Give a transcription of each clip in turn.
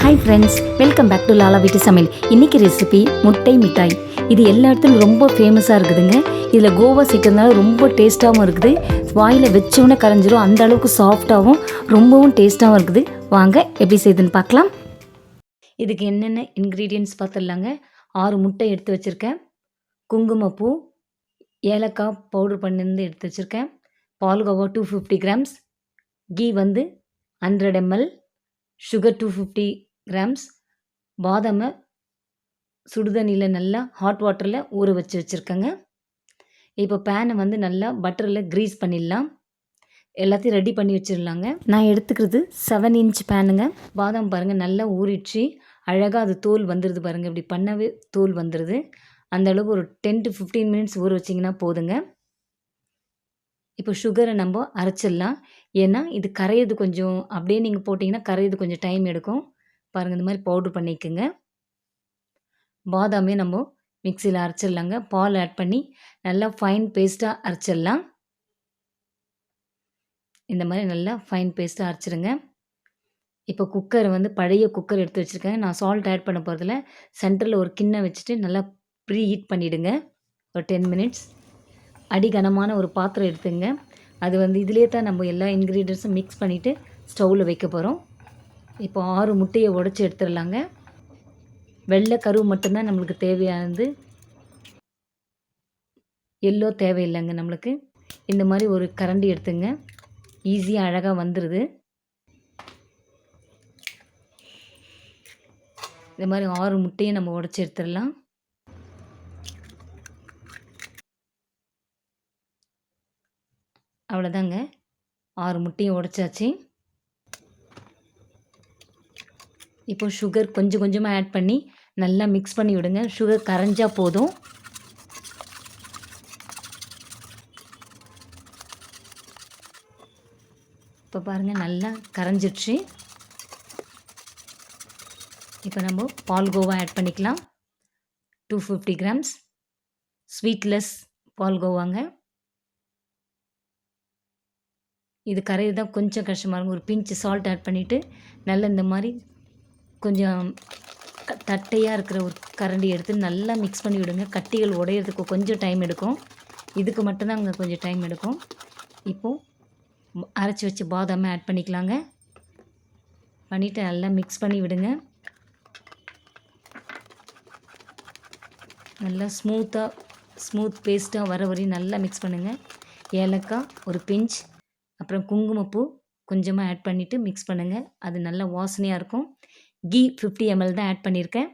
Hi friends, welcome back to Lala வீட்டு சமையல். இன்றைக்கி ரெசிபி முட்டை மிட்டாய். இது எல்லா இடத்துலையும் ரொம்ப ஃபேமஸாக இருக்குதுங்க. இதில் கோவா சேர்க்கறதுனால ரொம்ப டேஸ்ட்டாகவும் இருக்குது. வாயில் வச்சோன்னே கரைஞ்சிரும், அந்த அளவுக்கு சாஃப்டாகவும் ரொம்பவும் டேஸ்ட்டாகவும் இருக்குது. வாங்க எப்படி செய்யுதுன்னு பார்க்கலாம். இதுக்கு என்னென்ன இன்க்ரீடியன்ட்ஸ் பார்த்துடலாங்க. 6 முட்டை எடுத்து வச்சுருக்கேன். குங்குமப்பூ, ஏலக்காய் பவுடர் பண்ணிருந்து எடுத்து வச்சுருக்கேன். Palkova 250 grams, ghee 100 ml, sugar 250 grams, பாதாமை சுடுதண்ணியில் நல்லா ஹாட் வாட்டரில் ஊற வச்சுருக்கேங்க. இப்போ பேனை நல்லா பட்டரில் க்ரீஸ் பண்ணிடலாம். எல்லாத்தையும் ரெடி பண்ணி வச்சிடலாங்க. நான் எடுத்துக்கிறது 7 inch பேனுங்க. பாதாம் பாருங்கள் நல்லா ஊறிடுச்சு, அழகாக அது தோல் வந்துடுது பாருங்கள். இப்படி பண்ணவே தோல் வந்துடுது. அந்த அளவுக்கு ஒரு 10 to 15 minutes ஊற வச்சிங்கன்னா போதுங்க. இப்போ சுகரை நம்ம அரைச்சிடலாம். ஏன்னா இது கரையிறது கொஞ்சம் அப்படியே நீங்கள் போட்டிங்கன்னா கரையிறது கொஞ்சம் டைம் எடுக்கும். பாருங்கள், இந்த மாதிரி பவுட்ரு பண்ணிக்கோங்க. பாதாமே நம்ம மிக்சியில் அரைச்சிடலாங்க. பால் ஆட் பண்ணி நல்லா ஃபைன் பேஸ்ட்டாக அரைச்சிடலாம். இந்த மாதிரி நல்லா ஃபைன் பேஸ்ட்டாக அரைச்சிடுங்க. இப்போ குக்கரை பழைய குக்கர் எடுத்து வச்சுருக்கேன். நான் சால்ட் ஆட் பண்ண போகிறதில்ல. சென்டரில் ஒரு கிண்ணம் வச்சுட்டு நல்லா ப்ரீ ஹீட் பண்ணிவிடுங்க ஒரு 10 minutes. அடிகனமான ஒரு பாத்திரம் எடுத்துங்க. அது இதிலே தான் நம்ம எல்லா இன்க்ரீடியன்ஸும் மிக்ஸ் பண்ணிவிட்டு ஸ்டவ்வில் வைக்க போகிறோம். இப்போ 6 முட்டையை உடச்சி எடுத்துடலாங்க. வெள்ளை கருவு மட்டும்தான் நம்மளுக்கு தேவையானது, எல்லோ தேவையில்லைங்க நம்மளுக்கு. இந்த மாதிரி ஒரு கரண்டி எடுத்துங்க. ஈஸியாக அழகாக வந்துடுது. இந்த மாதிரி 6 முட்டையை நம்ம உடச்சி எடுத்துடலாம். அவ்வளோதாங்க, 6 முட்டையும் உடைச்சாச்சு. இப்போ சுகர் கொஞ்சம் கொஞ்சமாக ஆட் பண்ணி நல்லா மிக்ஸ் பண்ணி விடுங்க. சுகர் கரைஞ்சா போதும். இப்போ பாருங்கள் நல்லா கரைஞ்சிடுச்சு. இப்போ நம்ம பால்கோவா ஆட் பண்ணிக்கலாம். 250 கிராம்ஸ் ஸ்வீட்லெஸ் பால்கோவாங்க. இது கரையை தான் கொஞ்சம் கஷ்டமாக இருக்கும். ஒரு பிஞ்சு சால்ட் ஆட் பண்ணிவிட்டு நல்லா இந்த மாதிரி கொஞ்சம் தட்டையாக இருக்கிற ஒரு கரண்டி எடுத்து நல்லா மிக்ஸ் பண்ணி விடுங்க. கட்டிகள் உடையிறதுக்கு கொஞ்சம் டைம் எடுக்கும். இதுக்கு மட்டும்தான் அங்கே கொஞ்சம் டைம் எடுக்கும். இப்போது அரைச்சி வச்சு பாதாமை ஆட் பண்ணிக்கலாங்க. பண்ணிவிட்டு நல்லா மிக்ஸ் பண்ணி விடுங்க. நல்லா ஸ்மூத் பேஸ்ட்டாக வர வரையும் நல்லா மிக்ஸ் பண்ணுங்கள். ஏலக்காய் ஒரு பிஞ்ச், அப்புறம் குங்குமப்பூ கொஞ்சமாக ஆட் பண்ணிவிட்டு மிக்ஸ் பண்ணுங்கள். அது நல்லா வாசனையாக இருக்கும். கீ 50 ml தான் ஆட் பண்ணியிருக்கேன்.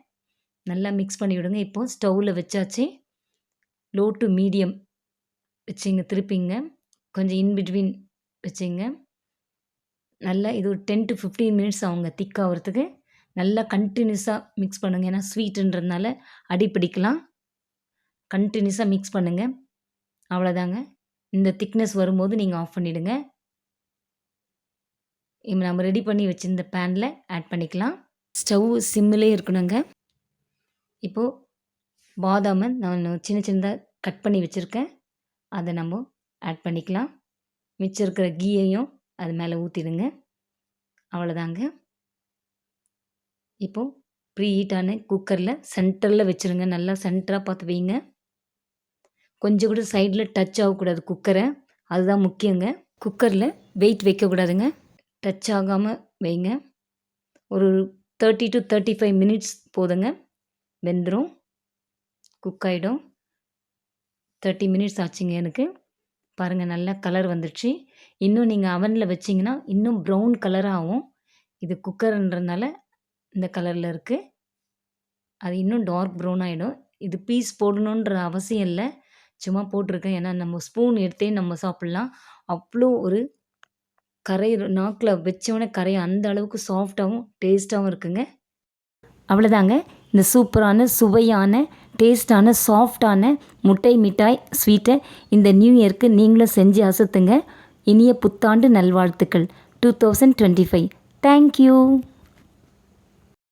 நல்லா மிக்ஸ் பண்ணி விடுங்க. இப்போது ஸ்டவ்வில் வச்சாச்சு. லோ டு மீடியம் வச்சிங்க, திருப்பிங்க. கொஞ்சம் இன்பிட்வீன் வச்சிங்க. நல்லா இது ஒரு 10 to 15 minutes ஆகுங்க திக்காகிறதுக்கு. நல்லா கண்டினியூஸாக மிக்ஸ் பண்ணுங்கள். ஏன்னா ஸ்வீட்டுன்றதுனால அடி பிடிக்கலாம். கண்டினியூஸாக மிக்ஸ் பண்ணுங்கள். அவ்வளோதாங்க. இந்த திக்னஸ் வரும்போது நீங்கள் ஆஃப் பண்ணிவிடுங்க. இப்போ நம்ம ரெடி பண்ணி வச்சுருந்த பேனில் ஆட் பண்ணிக்கலாம். ஸ்டவ் சிம்மிலே இருக்கணுங்க. இப்போது பாதாமை நான் சின்ன சின்னதாக கட் பண்ணி வச்சுருக்கேன். அதை நம்ம ஆட் பண்ணிக்கலாம். மிச்சம் இருக்கிற கீயையும் அது மேலே ஊற்றிடுங்க. அவ்வளோதாங்க. இப்போது ப்ரீ ஹீட்டான குக்கரில் சென்டரில் வச்சுருங்க. நல்லா சென்டராக பார்த்து வைங்க. கொஞ்சம் கூட சைடில் டச் ஆகக்கூடாது குக்கரை, அதுதான் முக்கியங்க. குக்கரில் வெயிட் வைக்கக்கூடாதுங்க. டச் ஆகாமல் வைங்க. ஒரு 30 to 35 minutes போதுங்க, வெந்துடும், குக் ஆகிடும். 30 minutes ஆச்சுங்க எனக்கு. பாருங்கள் நல்லா கலர் வந்துடுச்சு. இன்னும் நீங்கள் அவனில் வச்சிங்கன்னா இன்னும் ப்ரௌன் கலராக ஆகும். இது குக்கர்ன்றதுனால இந்த கலரில் இருக்குது. அது இன்னும் டார்க் ப்ரௌன் ஆகிடும். இது பீஸ் போடணுன்ற அவசியம் இல்லை, சும்மா போட்டிருக்கேன். ஏன்னா நம்ம ஸ்பூன் எடுத்தே நம்ம சாப்பிட்லாம். அவ்வளோ ஒரு நாக்கில் வச்சோடனே கரையும், அந்த அளவுக்கு சாஃப்டாகவும் டேஸ்ட்டாகவும் இருக்குங்க. அவ்வளோதாங்க, இந்த சூப்பரான சுவையான டேஸ்டான சாஃப்டான முட்டை மிட்டாய் ஸ்வீட்டை இந்த நியூ இயருக்கு நீங்களும் செஞ்சு அசத்துங்க. இனிய புத்தாண்டு நல்வாழ்த்துக்கள் 2025. தேங்க்யூ.